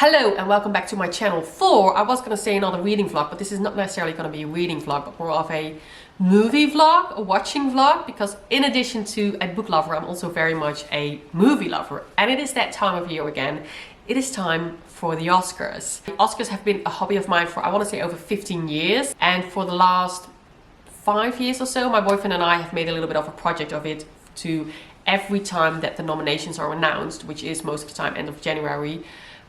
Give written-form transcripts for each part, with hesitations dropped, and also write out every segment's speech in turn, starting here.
Hello and welcome back to my channel. I was going to say another reading vlog, but this is not necessarily going to be a reading vlog, but more of a movie vlog, a watching vlog, because in addition to a book lover, I'm also very much a movie lover. And it is that time of year again. It is time for the Oscars. The Oscars have been a hobby of mine for, I want to say, over 15 years. And for the last 5 years or so, my boyfriend and I have made a little bit of a project of it to every time that the nominations are announced, which is most of the time end of January,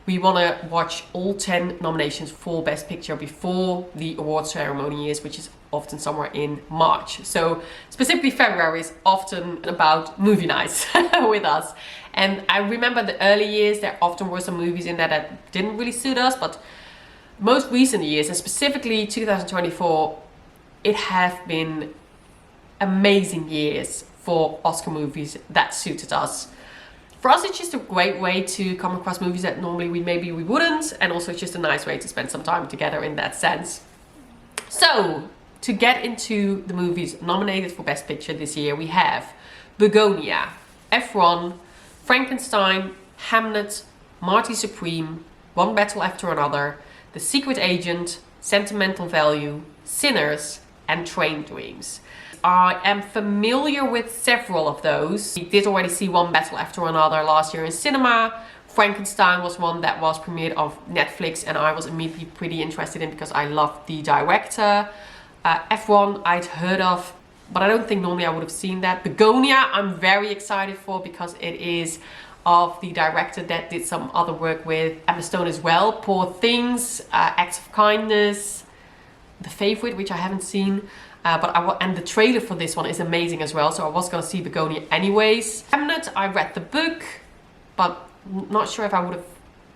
we want to watch all 10 nominations for Best Picture before the award ceremony is, which is often somewhere in March. So specifically February is often about movie nights with us. And I remember the early years, there often were some movies in there that didn't really suit us, but most recent years, and specifically 2024, it have been amazing years for Oscar movies that suited us. For us, it's just a great way to come across movies that normally we wouldn't, and also it's just a nice way to spend some time together in that sense. So, to get into the movies nominated for Best Picture this year, we have Bugonia, F1, Frankenstein, Hamnet, Marty Supreme, One Battle After Another, The Secret Agent, Sentimental Value, Sinners, and Train Dreams. I am familiar with several of those. We did already see One Battle After Another last year in cinema. Frankenstein was one that was premiered on Netflix and I was immediately pretty interested in because I loved the director. F1 I'd heard of, but I don't think normally I would have seen that. Bugonia I'm very excited for because it is of the director that did some other work with Emma Stone as well. Poor Things, Acts of Kindness, The Favorite, which I haven't seen. And the trailer for this one is amazing as well, so I was going to see Bugonia anyways. Hamnet, I read the book, but not sure if I would have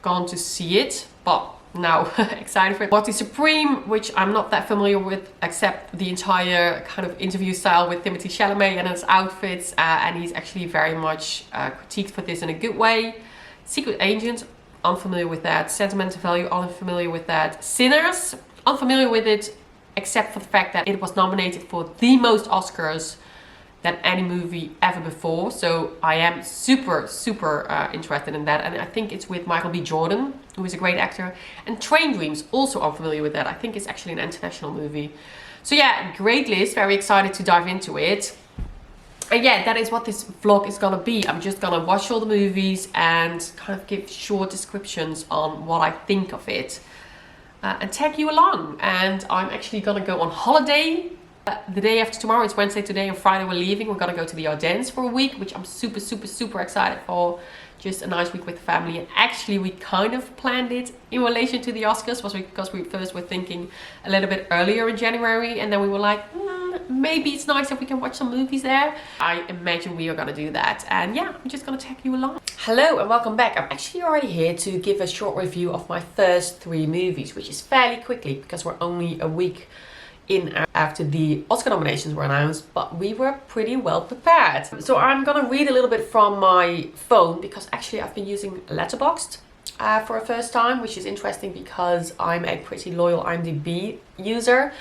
gone to see it, but now excited for it. Marty Supreme, which I'm not that familiar with, except the entire kind of interview style with Timothée Chalamet and his outfits, and he's actually very much critiqued for this in a good way. Secret Agent, unfamiliar with that. Sentimental Value, unfamiliar with that. Sinners, unfamiliar with it, except for the fact that it was nominated for the most Oscars than any movie ever before. So I am super interested in that. And I think it's with Michael B. Jordan, who is a great actor. And Train Dreams, also unfamiliar with that. I think it's actually an international movie. So yeah, great list. Very excited to dive into it. And yeah, that is what this vlog is gonna be. I'm just gonna watch all the movies and kind of give short descriptions on what I think of it. And tag you along. And I'm actually gonna go on holiday the day after tomorrow. It's Wednesday today, and Friday we're leaving. We're gonna go to the Ardennes for a week, which I'm super excited for. Just a nice week with the family. And actually we kind of planned it in relation to the Oscars, because we first were thinking a little bit earlier in January, and then we were like, maybe it's nice if we can watch some movies there. I imagine we are gonna do that. And yeah, I'm just gonna tag you along. Hello and welcome back. I'm actually already here to give a short review of my first 3 movies, which is fairly quickly because we're only a week in after the Oscar nominations were announced, but we were pretty well prepared. So I'm gonna read a little bit from my phone because actually I've been using Letterboxd for a first time, which is interesting because I'm a pretty loyal IMDb user,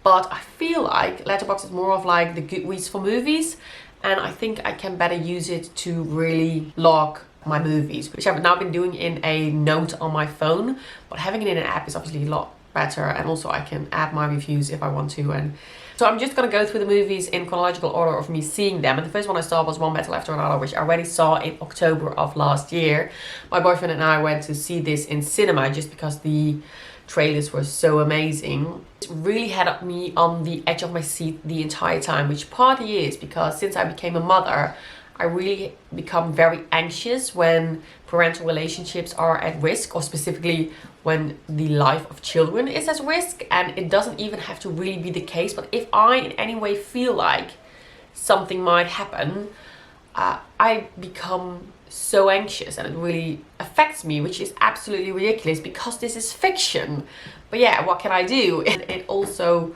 but I feel like Letterboxd is more of like the Goodreads for movies, and I think I can better use it to really log my movies, which I've now been doing in a note on my phone, but having it in an app is obviously a lot better, and also I can add my reviews if I want to. And so I'm just gonna go through the movies in chronological order of me seeing them. And the first one I saw was One Battle After Another, which I already saw in October of last year. My boyfriend and I went to see this in cinema just because the trailers were so amazing. It really had me on the edge of my seat the entire time, which partly is because since I became a mother, I really become very anxious when parental relationships are at risk, or specifically when the life of children is at risk. And it doesn't even have to really be the case, but if I in any way feel like something might happen, I become so anxious and it really affects me, which is absolutely ridiculous because this is fiction. But yeah, what can I do? It also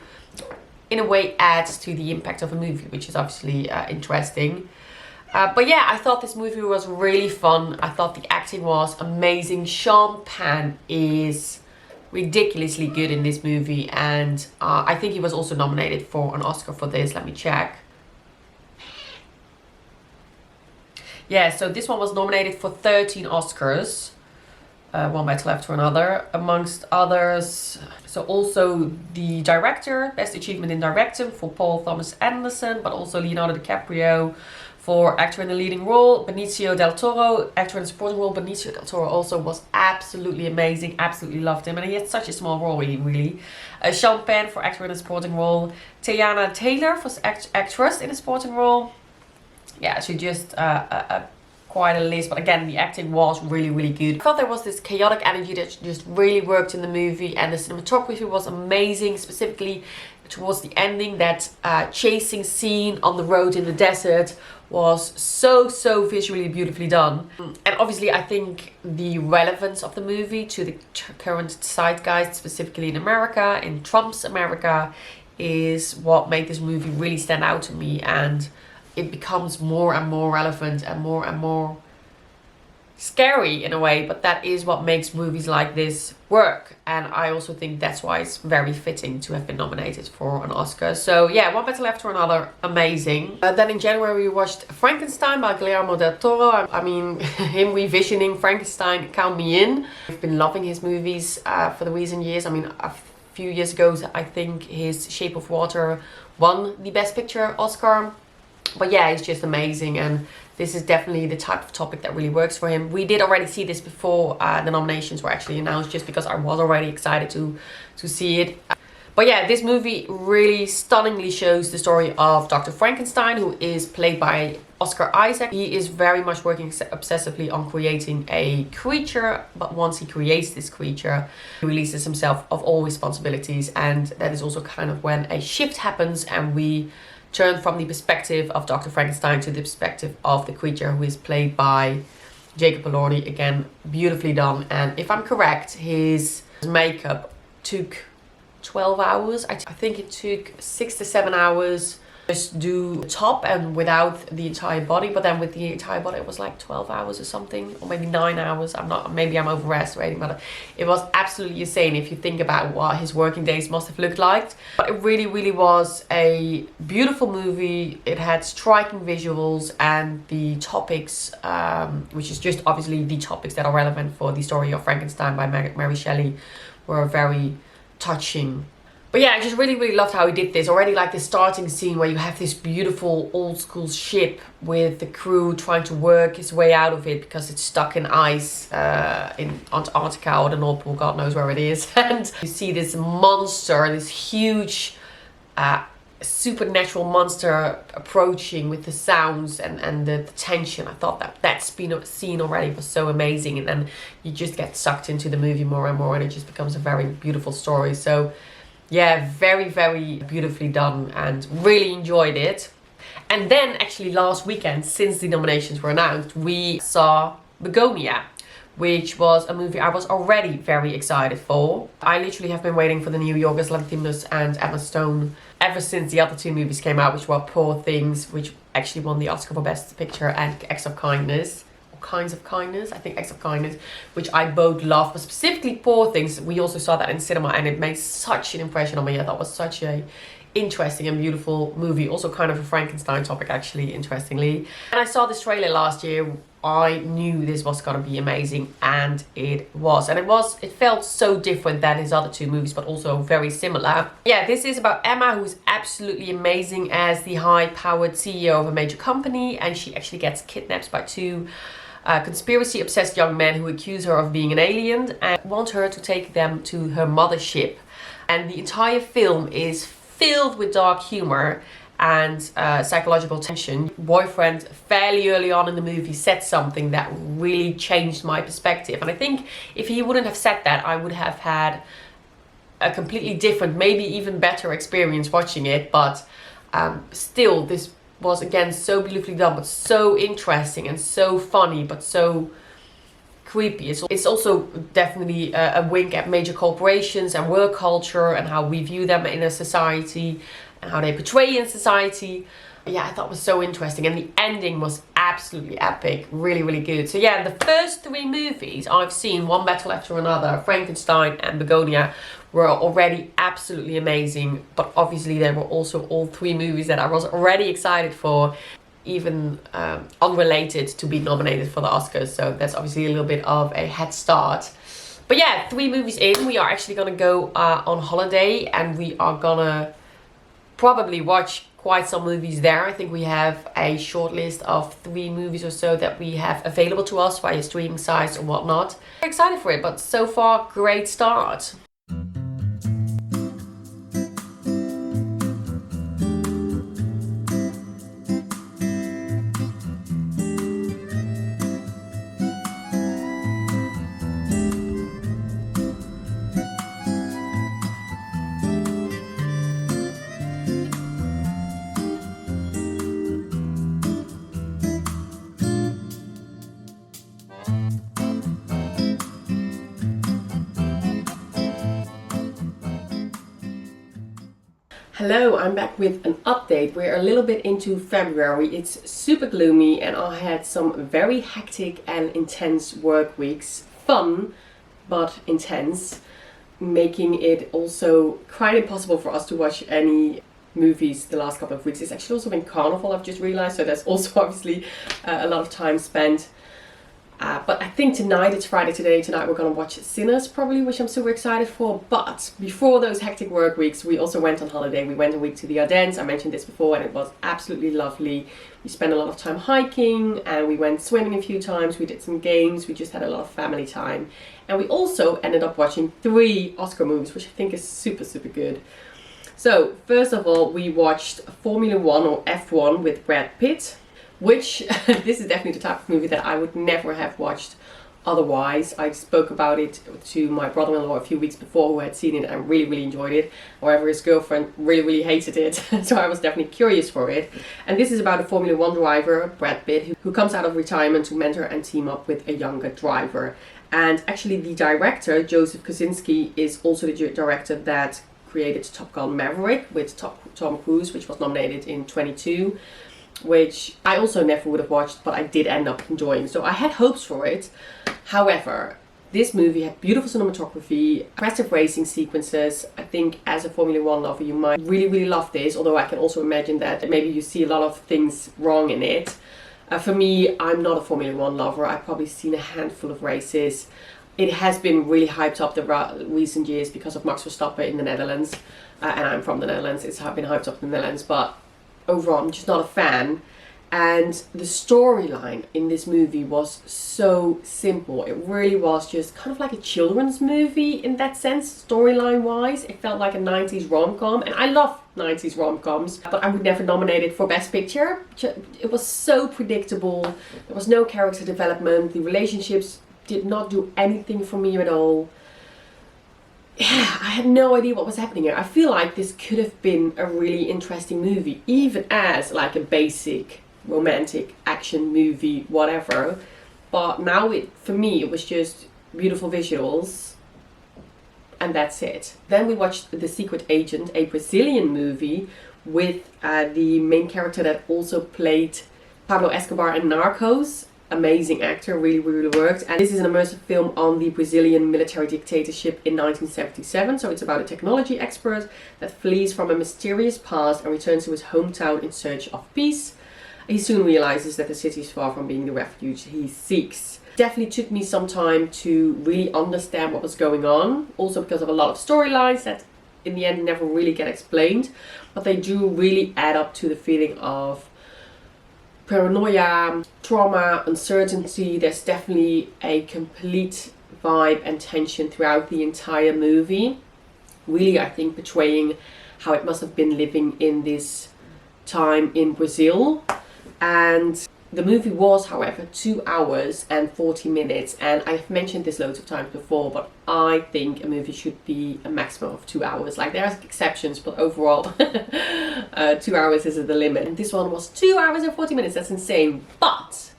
in a way adds to the impact of a movie, which is obviously interesting. But yeah, I thought this movie was really fun. I thought the acting was amazing. Sean Penn is ridiculously good in this movie, and I think he was also nominated for an Oscar for this. Let me check. Yeah, so this one was nominated for 13 Oscars. One Better After Another, amongst others. So also the director, Best Achievement in Directing for Paul Thomas Anderson, but also Leonardo DiCaprio for actor in the leading role. Benicio del Toro, actor in the supporting role. Benicio del Toro also was absolutely amazing, absolutely loved him, and he had such a small role really. Sean Penn for actor in a supporting role. Teyana Taylor for actress in a supporting role. Yeah, so just quite a list, but again, the acting was really good. I thought there was this chaotic energy that just really worked in the movie, and the cinematography was amazing, specifically towards the ending. That chasing scene on the road in the desert was so visually beautifully done. And obviously I think the relevance of the movie to the current zeitgeist, specifically in America, in Trump's America, is what made this movie really stand out to me, and it becomes more and more relevant and more scary in a way, but that is what makes movies like this work, and I also think that's why it's very fitting to have been nominated for an Oscar. So yeah, One Better After Another, amazing. Then in January we watched Frankenstein by Guillermo del Toro. I mean, him revisioning Frankenstein, count me in. I've been loving his movies for the recent years. I mean, a few years ago I think his Shape of Water won the Best Picture Oscar. But yeah, it's just amazing, and this is definitely the type of topic that really works for him. We did already see this before the nominations were actually announced, just because I was already excited to see it. But yeah, this movie really stunningly shows the story of Dr. Frankenstein, who is played by Oscar Isaac. He is very much working obsessively on creating a creature, but once he creates this creature, he releases himself of all responsibilities, and that is also kind of when a shift happens, and we turn from the perspective of Dr. Frankenstein to the perspective of the creature, who is played by Jacob Elordi. Again, beautifully done. And if I'm correct, his makeup took 12 hours. I think it took 6 to 7 hours just do the top and without the entire body, but then with the entire body it was like 12 hours or something, or maybe 9 hours. Maybe I'm overestimating, but it was absolutely insane if you think about what his working days must have looked like. But it really was a beautiful movie. It had striking visuals, and the topics, which is just obviously the topics that are relevant for the story of Frankenstein by Mary Shelley, were very touching. But yeah, I just really loved how he did this. Already like the starting scene where you have this beautiful old school ship with the crew trying to work his way out of it because it's stuck in ice in Antarctica or the North Pole, God knows where it is. And you see this monster, this huge supernatural monster approaching with the sounds and the tension. I thought that scene already was so amazing, and then you just get sucked into the movie more and more, and it just becomes a very beautiful story. So yeah, very beautifully done, and really enjoyed it. And then actually last weekend, since the nominations were announced, we saw Bugonia, which was a movie I was already very excited for. I literally have been waiting for the new Yorgos Lanthimos and Emma Stone ever since the other two movies came out, which were Poor Things, which actually won the Oscar for Best Picture, and Acts of Kindness. Kinds of Kindness, I think Acts of Kindness, which I both love, but specifically Poor Things, we also saw that in cinema, and it made such an impression on me. I thought it was such a interesting and beautiful movie, also kind of a Frankenstein topic actually, interestingly. And I saw this trailer last year. I knew this was gonna be amazing, and it was. And it felt so different than his other two movies, but also very similar. Yeah, this is about Emma, who's absolutely amazing as the high-powered CEO of a major company, and she actually gets kidnapped by two conspiracy-obsessed young men who accuse her of being an alien and want her to take them to her mothership. And the entire film is filled with dark humor and psychological tension. Boyfriend fairly early on in the movie said something that really changed my perspective, and I think if he wouldn't have said that, I would have had a completely different, maybe even better experience watching it. But still, this was again so beautifully done, but so interesting and so funny, but so creepy. It's also definitely a wink at major corporations and work culture and how we view them in a society and how they portray in society. Yeah, I thought it was so interesting, and the ending was absolutely epic, really good. So yeah, the first three movies I've seen, One Better After Another, Frankenstein and Bugonia, were already absolutely amazing, but obviously there were also all three movies that I was already excited for, even unrelated to be nominated for the Oscars, so that's obviously a little bit of a head start. But yeah, 3 movies in, we are actually gonna go on holiday, and we are gonna probably watch quite some movies there. I think we have a short list of 3 movies or so that we have available to us via streaming sites or whatnot. I'm excited for it, but so far, great start. Hello, I'm back with an update. We're a little bit into February. It's super gloomy and I had some very hectic and intense work weeks. Fun, but intense. Making it also quite impossible for us to watch any movies the last couple of weeks. It's actually also been Carnival, I've just realized, so there's also obviously a lot of time spent. But I think tonight, it's Friday today, tonight we're going to watch Sinners probably, which I'm super excited for. But before those hectic work weeks, we also went on holiday. We went a week to the Ardennes, I mentioned this before, and it was absolutely lovely. We spent a lot of time hiking and we went swimming a few times, we did some games, we just had a lot of family time. And we also ended up watching 3 Oscar movies, which I think is super, super good. So, first of all, we watched Formula 1 or F1 with Brad Pitt. Which, this is definitely the type of movie that I would never have watched otherwise. I spoke about it to my brother-in-law a few weeks before, who had seen it and really, really enjoyed it. However, his girlfriend really, really hated it, so I was definitely curious for it. And this is about a Formula 1 driver, Brad Pitt, who comes out of retirement to mentor and team up with a younger driver. And actually the director, Joseph Kosinski, is also the director that created Top Gun Maverick with Tom Cruise, which was nominated in 22. Which I also never would have watched, but I did end up enjoying. So I had hopes for it. However, this movie had beautiful cinematography, impressive racing sequences. I think as a Formula 1 lover, you might really, really love this. Although I can also imagine that maybe you see a lot of things wrong in it. For me, I'm not a Formula 1 lover. I've probably seen a handful of races. It has been really hyped up the recent years because of Max Verstappen in the Netherlands. And I'm from the Netherlands. It's been hyped up in the Netherlands, but overall, I'm just not a fan. And the storyline in this movie was so simple. It really was just kind of like a children's movie in that sense, storyline wise. It felt like a 90s rom-com, and I love 90s rom-coms, but I would never nominate it for Best Picture. It was so predictable. There was no character development. The relationships did not do anything for me at all. Yeah, I had no idea what was happening here. I feel like this could have been a really interesting movie, even as like a basic romantic action movie, whatever. But now for me, it was just beautiful visuals, and that's it. Then we watched The Secret Agent, a Brazilian movie with the main character that also played Pablo Escobar in Narcos. Amazing actor, really, really worked. And this is an immersive film on the Brazilian military dictatorship in 1977. So it's about a technology expert that flees from a mysterious past and returns to his hometown in search of peace. He soon realizes that the city is far from being the refuge he seeks. Definitely took me some time to really understand what was going on. Also because of a lot of storylines that in the end never really get explained. But they do really add up to the feeling of paranoia, trauma, uncertainty. There's definitely a complete vibe and tension throughout the entire movie. Really, I think, portraying how it must have been living in this time in Brazil. And the movie was, however, 2 hours and 40 minutes. And I've mentioned this loads of times before, but I think a movie should be a maximum of 2 hours. Like, there are exceptions, but overall, 2 hours is the limit. And this one was 2 hours and 40 minutes. That's insane. But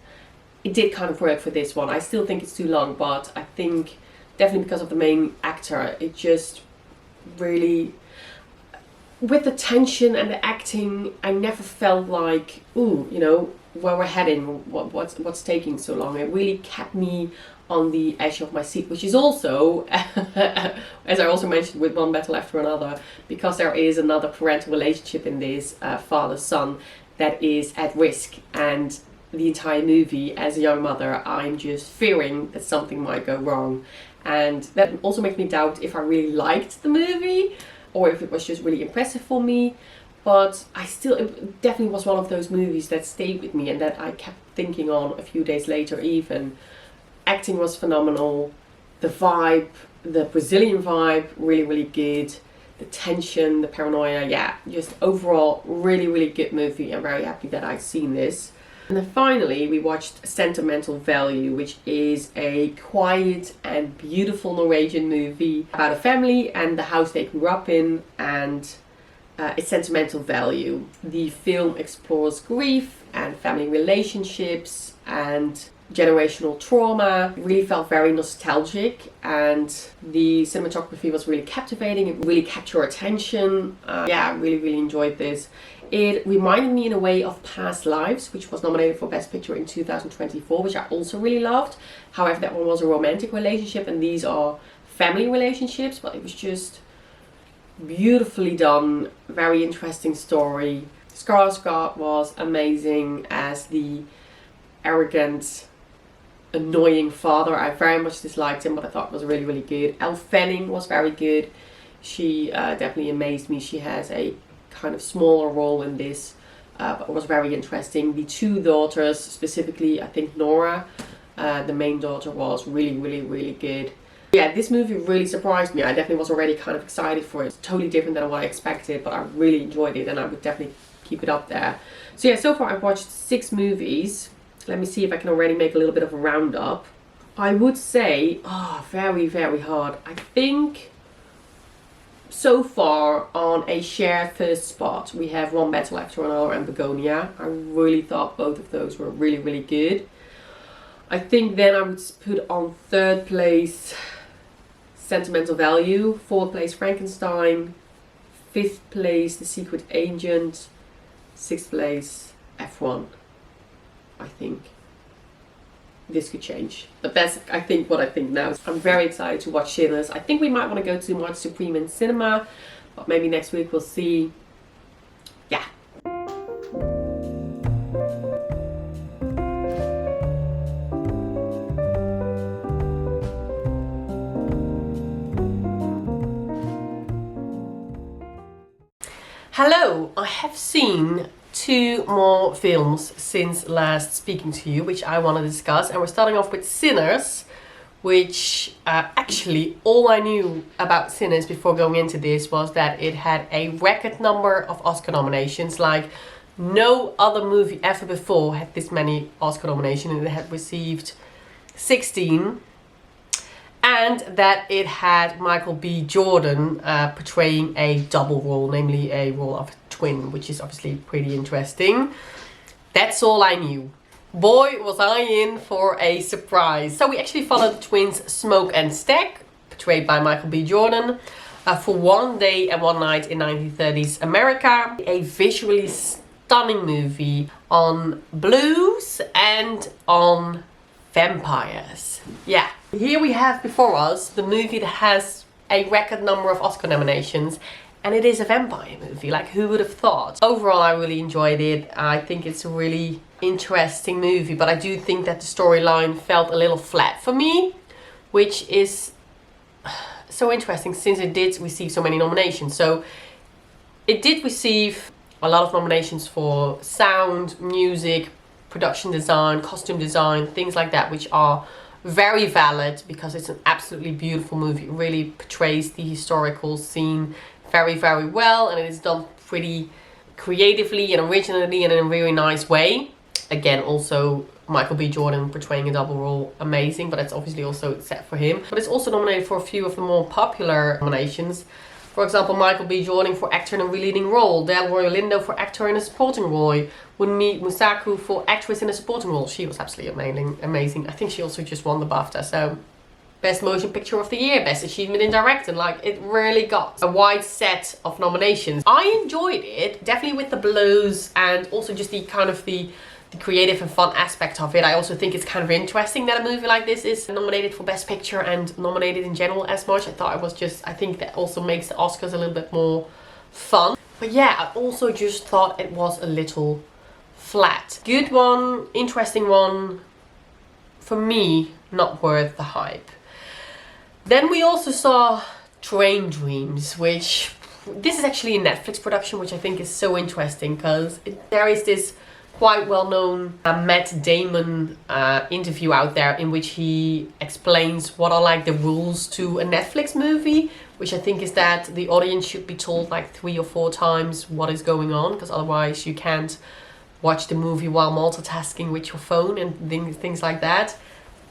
it did kind of work for this one. I still think it's too long, but I think definitely because of the main actor, it just really, with the tension and the acting, I never felt like, ooh, you know, where we're heading, what's taking so long. It really kept me on the edge of my seat, which is also, as I also mentioned with One Battle After Another, because there is another parental relationship in this, father-son, that is at risk. And the entire movie, as a young mother, I'm just fearing that something might go wrong. And that also makes me doubt if I really liked the movie or if it was just really impressive for me. But it definitely was one of those movies that stayed with me and that I kept thinking on a few days later even. Acting was phenomenal. The vibe, the Brazilian vibe, really, really good. The tension, the paranoia, yeah, just overall really, really good movie. I'm very happy that I've seen this. And then finally we watched Sentimental Value, which is a quiet and beautiful Norwegian movie about a family and the house they grew up in and its sentimental value. The film explores grief and family relationships and generational trauma. It really felt very nostalgic and the cinematography was really captivating. It really captured your attention. Yeah, I really, really enjoyed this. It reminded me in a way of Past Lives, which was nominated for Best Picture in 2024, which I also really loved. However, that one was a romantic relationship and these are family relationships, but it was just beautifully done, very interesting story. Skarsgård was amazing as the arrogant, annoying father. I very much disliked him, but I thought it was really, really good. Elle Fanning was very good. She definitely amazed me. She has a kind of smaller role in this, but it was very interesting. The two daughters, specifically I think Nora, the main daughter, was really, really, really good. Yeah, this movie really surprised me. I definitely was already kind of excited for it. It's totally different than what I expected, but I really enjoyed it and I would definitely keep it up there. So yeah, so far I've watched 6 movies. Let me see if I can already make a little bit of a roundup. I would say, very, very hard. I think so far on a shared first spot, we have One Battle After Another and Bugonia. I really thought both of those were really, really good. I think then I would put on 3rd place Sentimental Value, 4th place Frankenstein, 5th place The Secret Agent, 6th place F1. I think this could change, but that's I think what I think now. I'm very excited to watch Sinners. I think we might want to go to watch Supreme in cinema, but maybe next week we'll see. Yeah. Hello, I have seen 2 more films since last speaking to you, which I want to discuss. And we're starting off with Sinners, which actually all I knew about Sinners before going into this was that it had a record number of Oscar nominations. Like no other movie ever before had this many Oscar nominations, and it had received 16. And that it had Michael B. Jordan portraying a double role, namely a role of a twin, which is obviously pretty interesting. That's all I knew. Boy, was I in for a surprise. So we actually followed the twins Smoke and Stack, portrayed by Michael B. Jordan, for one day and one night in 1930s America. A visually stunning movie on blues and on vampires. Yeah. Here we have before us the movie that has a record number of Oscar nominations, and it is a vampire movie. Like, who would have thought? Overall, I really enjoyed it. I think it's a really interesting movie, but I do think that the storyline felt a little flat for me, which is so interesting since it did receive so many nominations. So it did receive a lot of nominations for sound, music, production design, costume design, things like that, which are very valid because it's an absolutely beautiful movie. It really portrays the historical scene very, very well, and it is done pretty creatively and originally and in a really nice way. Again, also Michael B. Jordan portraying a double role, amazing, but it's obviously also set for him. But it's also nominated for a few of the more popular nominations. For example, Michael B. Jordan for actor in a leading role, Delroy Lindo for actor in a supporting role, Wunmi Musaku for actress in a supporting role. She was absolutely amazing. I think she also just won the BAFTA, so Best Motion Picture of the Year, Best Achievement in Directing. Like, it really got a wide set of nominations. I enjoyed it, definitely with the blues and also just the kind of the creative and fun aspect of it. I also think it's kind of interesting that a movie like this is nominated for Best Picture and nominated in general as much. I think that also makes the Oscars a little bit more fun. But yeah, I also just thought it was a little flat. Good one, interesting one. For me, not worth the hype. Then we also saw Train Dreams, which this is actually a Netflix production, which I think is so interesting because there is this quite well-known Matt Damon interview out there in which he explains what are like the rules to a Netflix movie, which I think is that the audience should be told like 3 or 4 times what is going on, because otherwise you can't watch the movie while multitasking with your phone and things like that.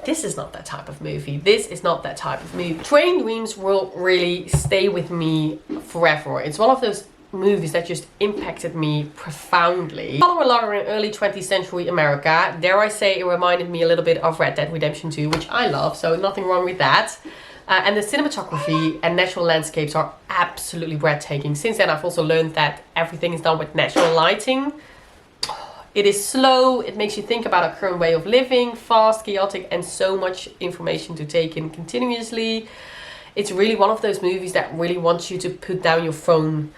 This is not that type of movie. This is not that type of movie. Train Dreams will really stay with me forever. It's one of those movies that just impacted me profoundly. Follow a lot in early 20th century America. Dare I say, it reminded me a little bit of Red Dead Redemption 2, which I love, so nothing wrong with that. And the cinematography and natural landscapes are absolutely breathtaking. Since then, I've also learned that everything is done with natural lighting. It is slow, it makes you think about our current way of living, fast, chaotic, and so much information to take in continuously. It's really one of those movies that really wants you to put down your phone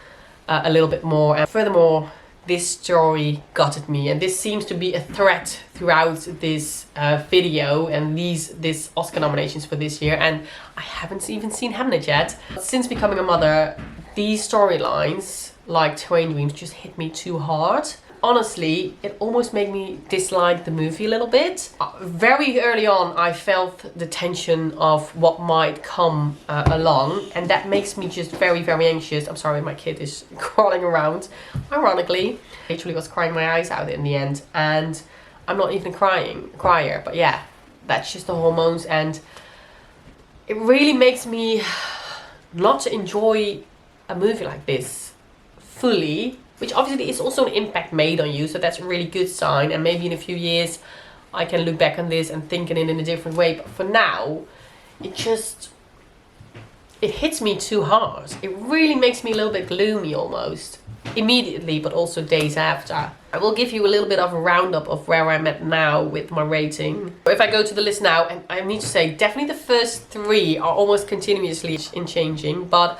a little bit more. And furthermore, this story gutted me, and this seems to be a thread throughout this video and these Oscar nominations for this year, and I haven't even seen Hamnet yet. Since becoming a mother, these storylines, like Train Dreams, just hit me too hard. Honestly, it almost made me dislike the movie a little bit. Very early on, I felt the tension of what might come along, and that makes me just very, very anxious. I'm sorry, my kid is crawling around. Ironically, I literally was crying my eyes out in the end, and I'm not even a crier, but yeah, that's just the hormones, and it really makes me not enjoy a movie like this fully. Which obviously is also an impact made on you, so that's a really good sign. And maybe in a few years I can look back on this and think it in a different way. But for now, it hits me too hard. It really makes me a little bit gloomy almost. Immediately, but also days after. I will give you a little bit of a roundup of where I'm at now with my rating. If I go to the list now, and I need to say, definitely the first 3 are almost continuously in changing, but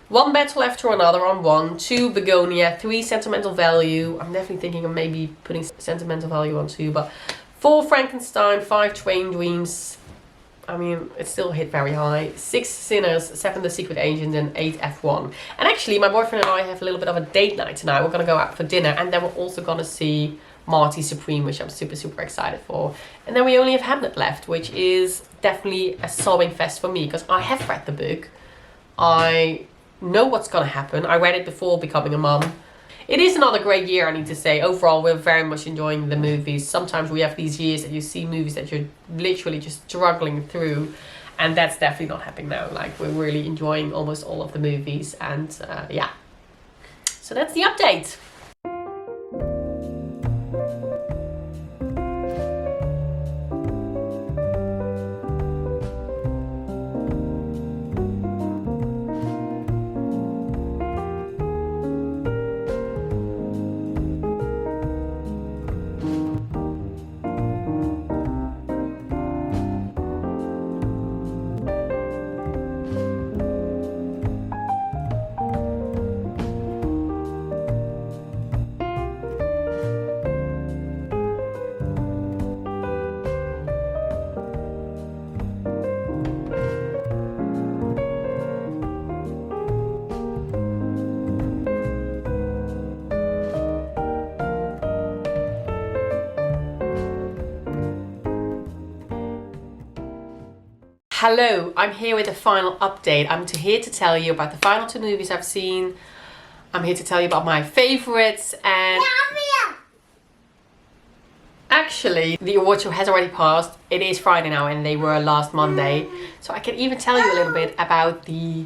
One Battle After Another on 1, 2 Bugonia, 3 Sentimental Value. I'm definitely thinking of maybe putting Sentimental Value on 2, but 4 Frankenstein, 5 Train Dreams. I mean, it still hit very high. 6 Sinners, 7 The Secret Agent, and 8 F1. And actually, my boyfriend and I have a little bit of a date night tonight. We're gonna go out for dinner, and then we're also gonna see Marty Supreme, which I'm super, super excited for. And then we only have Hamnet left, which is definitely a sobbing fest for me, because I have read the book. I know what's gonna happen. I read it before becoming a mum. It is another great year, I need to say. Overall, we're very much enjoying the movies. Sometimes we have these years that you see movies that you're literally just struggling through, and that's definitely not happening now. Like, we're really enjoying almost all of the movies, and yeah. So that's the update. Hello, I'm here with a final update. I'm here to tell you about the final 2 movies I've seen. I'm here to tell you about my favorites, and actually the award show has already passed. It is Friday now and they were last Monday. So I can even tell you a little bit about the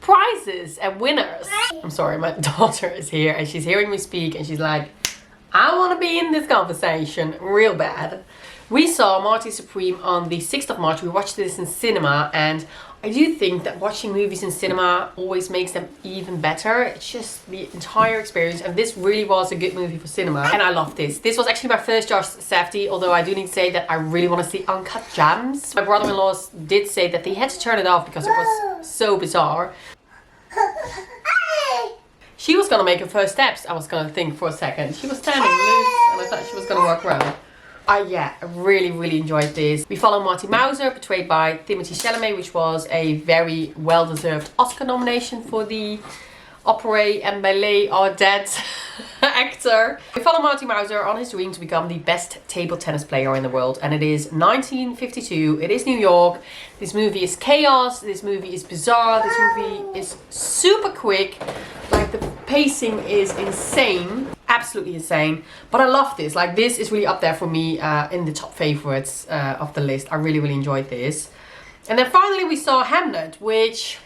prizes and winners. I'm sorry, my daughter is here and she's hearing me speak and she's like, I want to be in this conversation real bad. We saw Marty Supreme on the 6th of March. We watched this in cinema, and I do think that watching movies in cinema always makes them even better. It's just the entire experience, and this really was a good movie for cinema, and I love this. This was actually my first Josh Safdie, although I do need to say that I really want to see Uncut Gems. My brother-in-law did say that they had to turn it off because it was so bizarre. She was gonna make her first steps, I was gonna think for a second. She was standing loose, and I thought she was gonna walk around. Yeah, I really enjoyed this. We follow Marty Mauser, portrayed by Timothée Chalamet, which was a very well-deserved Oscar nomination for the opera and ballet Ardennes actor. We follow Marty Mauser on his dream to become the best table tennis player in the world, and it is 1952. It is New York. This movie is chaos. This movie is bizarre. This movie is super quick. Like, the pacing is insane, absolutely insane. But I love this. Like, this is really up there for me in the top favorites of the list. I really enjoyed this. And then finally we saw Hamlet, which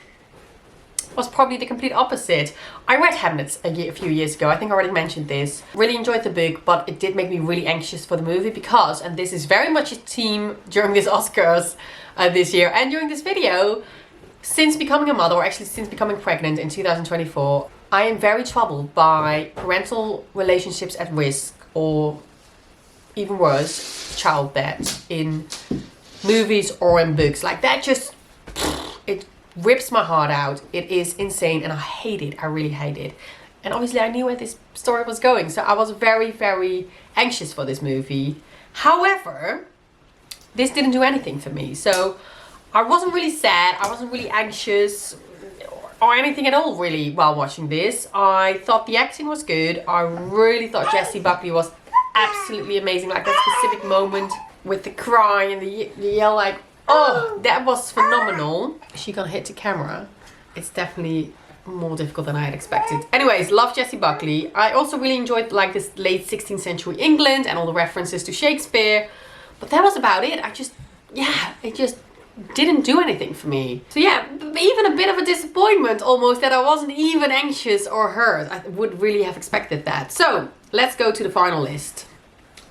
was probably the complete opposite. I read Hamlet a few years ago. I think I already mentioned this. Really enjoyed the book, but it did make me really anxious for the movie because, and this is very much a theme during this Oscars this year and during this video, since becoming a mother, or actually since becoming pregnant in 2024, I am very troubled by parental relationships at risk, or even worse, childbed in movies or in books. Like, that just, it rips my heart out. It is insane and I hate it. I really hate it. And obviously I knew where this story was going, so I was very anxious for this movie. However, this didn't do anything for me. So I wasn't really sad, I wasn't really anxious or anything at all really while watching this. I thought the acting was good. I really thought Jessie Buckley was absolutely amazing. Like, that specific moment with the cry and the yell, like, oh, that was phenomenal. Is she gonna hit the camera? It's definitely more difficult than I had expected. Anyways, love Jessie Buckley. I also really enjoyed, like, this late 16th century England and all the references to Shakespeare. But that was about it. It just didn't do anything for me. So yeah, even a bit of a disappointment almost that I wasn't even anxious or hurt. I would really have expected that. So let's go to the final list.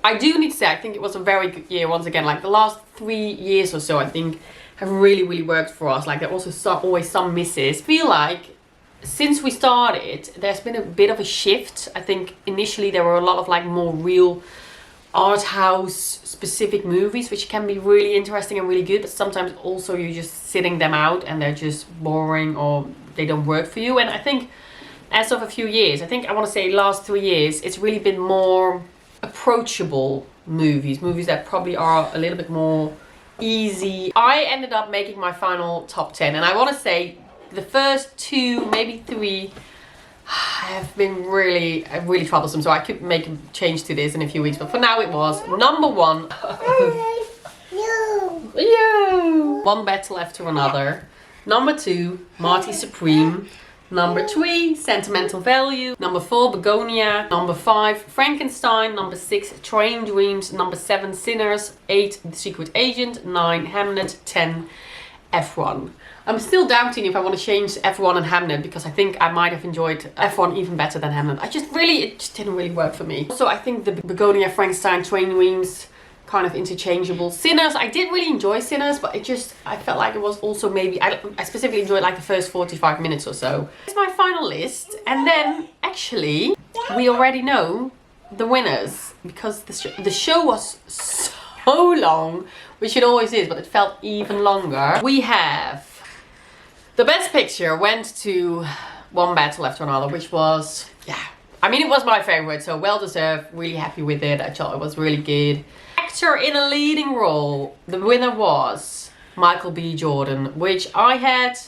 I do need to say, I think it was a very good year once again. Like, the last 3 years or so, I think, have really worked for us. Like, there are also always some misses. I feel like since we started, there's been a bit of a shift. I think initially there were a lot of, like, more real art house specific movies, which can be really interesting and really good, but sometimes also you're just sitting them out and they're just boring or they don't work for you. And I think as of a few years, I want to say last 3 years, it's really been more approachable movies that probably are a little bit more easy. I ended up making my final top 10, and I want to say the first 2, maybe 3 have been really troublesome, so I could make a change to this in a few weeks, but for now it was number 1. One Battle After Another. Number 2, Marty Supreme. Number 3, Sentimental Value. Number 4, Bugonia. Number 5, Frankenstein. Number 6, Train Dreams. Number 7, Sinners. 8, The Secret Agent. 9, Hamlet. 10, F1. I'm still doubting if I want to change F1 and Hamlet, because I think I might have enjoyed F1 even better than Hamlet. It just didn't really work for me. Also, I think the Bugonia, Frankenstein, Train Dreams, kind of interchangeable. Sinners, I did really enjoy Sinners, but I felt like it was also maybe, I specifically enjoyed like the first 45 minutes or so. It's my final list, and then actually we already know the winners, because the show was so long, which it always is, but it felt even longer. We have the Best Picture went to One Battle After Another, which was, I mean, it was my favorite, so well deserved, really happy with it. I thought it was really good. Actor in a leading role, the winner was Michael B. Jordan, which I had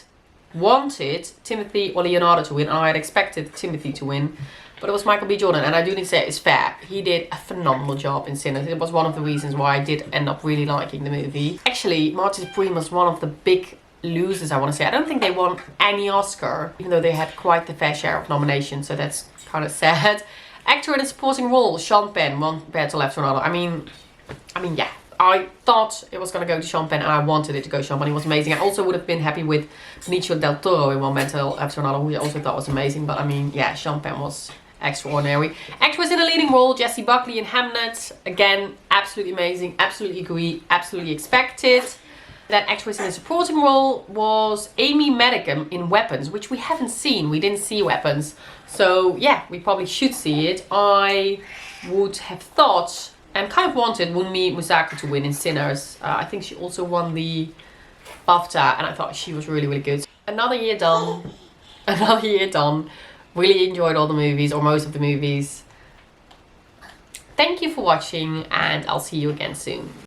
wanted Timothy or Leonardo to win. I had expected Timothy to win, but it was Michael B. Jordan, and I do need to say it's fair. He did a phenomenal job in Sinners. It was one of the reasons why I did end up really liking the movie. Actually, Marty Supreme was one of the big losers, I want to say. I don't think they won any Oscar, even though they had quite the fair share of nominations, so that's kind of sad. Actor in a supporting role, Sean Penn, One Battle After Another. I mean, yeah, I thought it was going to go to Sean Penn, and I wanted it to go to Sean Penn. He was amazing. I also would have been happy with Benicio del Toro in One Battle After Another, who I also thought was amazing. But I mean, yeah, Sean Penn was extraordinary. Actress in a leading role, Jessie Buckley in Hamlet. Again, absolutely amazing. Absolutely agree. Absolutely expected. That actress in a supporting role was Amy Madigan in Weapons, which we haven't seen. We didn't see Weapons. So yeah, we probably should see it. I would have thought and kind of wanted Wunmi Mosaku to win in Sinners. I think she also won the BAFTA, and I thought she was really good. Another year done. Another year done. Really enjoyed all the movies, or most of the movies. thank you for watching and I'll see you again soon.